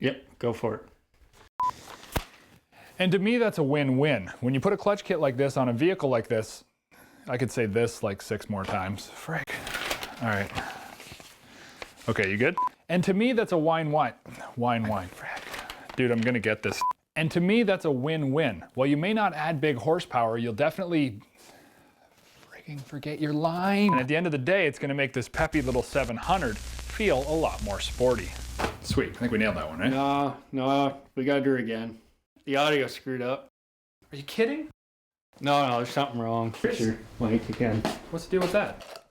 Yep, go for it. And to me, that's a win-win. When you put a clutch kit like this on a vehicle like this, I could say this like 6 more times. Frick. All right. Okay, you good? And to me, that's a wine. Frick. Dude, I'm gonna get this. And to me, that's a win-win. While you may not add big horsepower, you'll definitely freaking forget your line. And at the end of the day, it's gonna make this peppy little 700 feel a lot more sporty. Sweet, I think we nailed that one, right? No, we gotta do it again. The audio screwed up. Are you kidding? No, there's something wrong. Sure, Mike, you can. What's the deal with that?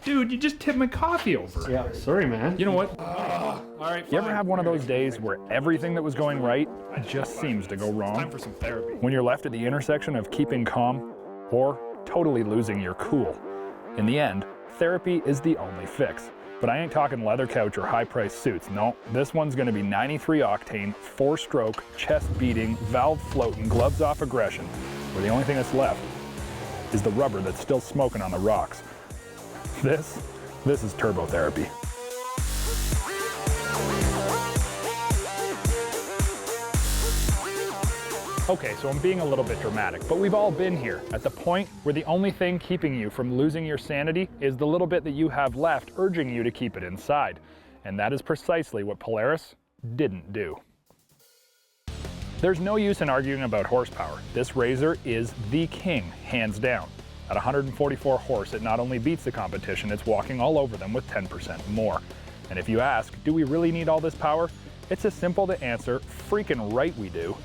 Dude, you just tipped my coffee over. Yeah, sorry, man. You know what? All right, fine. You ever have one of those days where everything that was going right just seems to go wrong? Time for some therapy. When you're left at the intersection of keeping calm or totally losing your cool. In the end, therapy is the only fix. But I ain't talking leather couch or high-priced suits. No, this one's gonna be 93 octane, 4-stroke, chest beating, valve floating, gloves off aggression, where the only thing that's left is the rubber that's still smoking on the rocks. This is turbo therapy. Okay, so I'm being a little bit dramatic, but we've all been here, at the point where the only thing keeping you from losing your sanity is the little bit that you have left urging you to keep it inside. And that is precisely what Polaris didn't do. There's no use in arguing about horsepower. This RZR is the king, hands down. At 144 horse, it not only beats the competition, it's walking all over them with 10% more. And if you ask, do we really need all this power? It's as simple to answer, freaking right we do.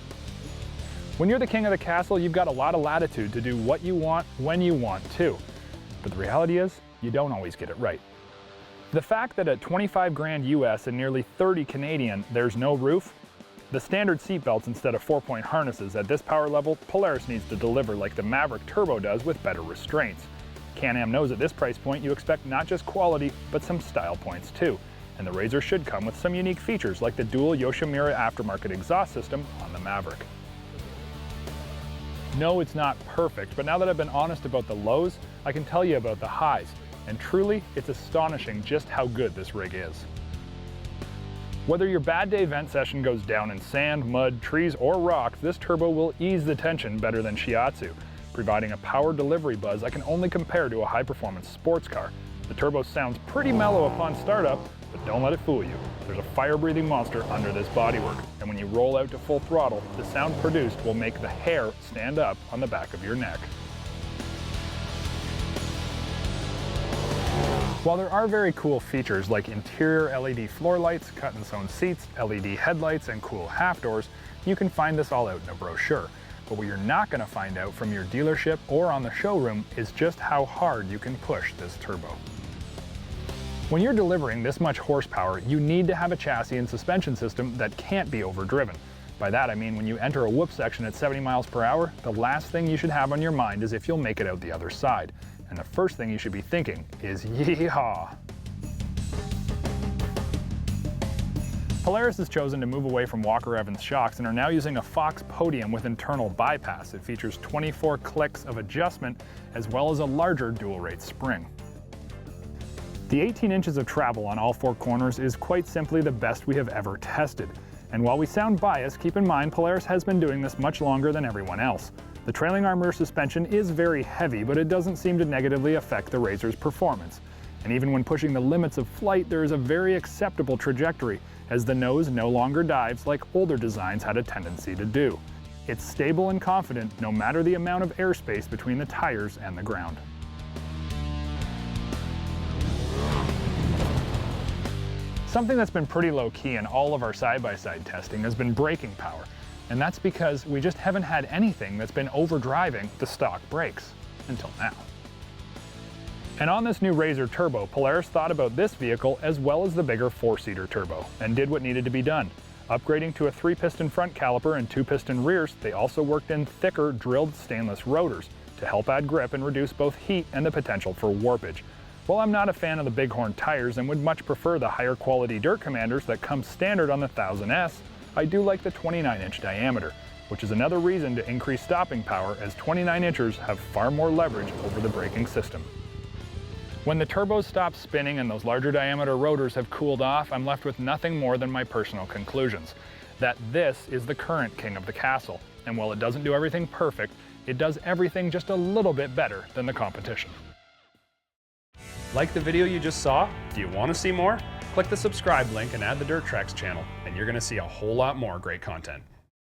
When you're the king of the castle, you've got a lot of latitude to do what you want, when you want to. But the reality is, you don't always get it right. The fact that at 25 grand US and nearly 30 Canadian, there's no roof, the standard seatbelts instead of 4-point harnesses at this power level, Polaris needs to deliver like the Maverick Turbo does with better restraints. Can-Am knows at this price point you expect not just quality, but some style points too. And the RZR should come with some unique features like the dual Yoshimura aftermarket exhaust system on the Maverick. No, it's not perfect, but now that I've been honest about the lows, I can tell you about the highs. And truly, it's astonishing just how good this rig is. Whether your bad day vent session goes down in sand, mud, trees, or rocks, this turbo will ease the tension better than Shiatsu, providing a power delivery buzz I can only compare to a high-performance sports car. The turbo sounds pretty mellow upon startup, but don't let it fool you. There's a fire-breathing monster under this bodywork, and when you roll out to full throttle, the sound produced will make the hair stand up on the back of your neck. While there are very cool features like interior LED floor lights, cut-and-sewn seats, LED headlights, and cool half doors, you can find this all out in a brochure. But what you're not going to find out from your dealership or on the showroom is just how hard you can push this turbo. When you're delivering this much horsepower, you need to have a chassis and suspension system that can't be overdriven. By that I mean when you enter a whoop section at 70 miles per hour, the last thing you should have on your mind is if you'll make it out the other side. And the first thing you should be thinking is yeehaw. Polaris has chosen to move away from Walker Evans shocks and are now using a Fox podium with internal bypass. It features 24 clicks of adjustment as well as a larger dual rate spring. The 18 inches of travel on all 4 corners is quite simply the best we have ever tested. And while we sound biased, keep in mind Polaris has been doing this much longer than everyone else. The trailing arm rear suspension is very heavy, but it doesn't seem to negatively affect the RZR's performance. And even when pushing the limits of flight, there is a very acceptable trajectory, as the nose no longer dives like older designs had a tendency to do. It's stable and confident no matter the amount of airspace between the tires and the ground. Something that's been pretty low-key in all of our side-by-side testing has been braking power, and that's because we just haven't had anything that's been overdriving the stock brakes until now. And on this new RZR Turbo, Polaris thought about this vehicle as well as the bigger 4-seater turbo, and did what needed to be done. Upgrading to a 3-piston front caliper and 2-piston rears, they also worked in thicker drilled stainless rotors to help add grip and reduce both heat and the potential for warpage. While I'm not a fan of the Bighorn tires and would much prefer the higher quality Dirt Commanders that come standard on the 1000S, I do like the 29-inch diameter, which is another reason to increase stopping power as 29 inchers have far more leverage over the braking system. When the turbos stop spinning and those larger diameter rotors have cooled off, I'm left with nothing more than my personal conclusions. That this is the current king of the castle, and while it doesn't do everything perfect, it does everything just a little bit better than the competition. Like the video you just saw? Do you want to see more? Click the subscribe link and add the Dirt Trax channel, and you're going to see a whole lot more great content.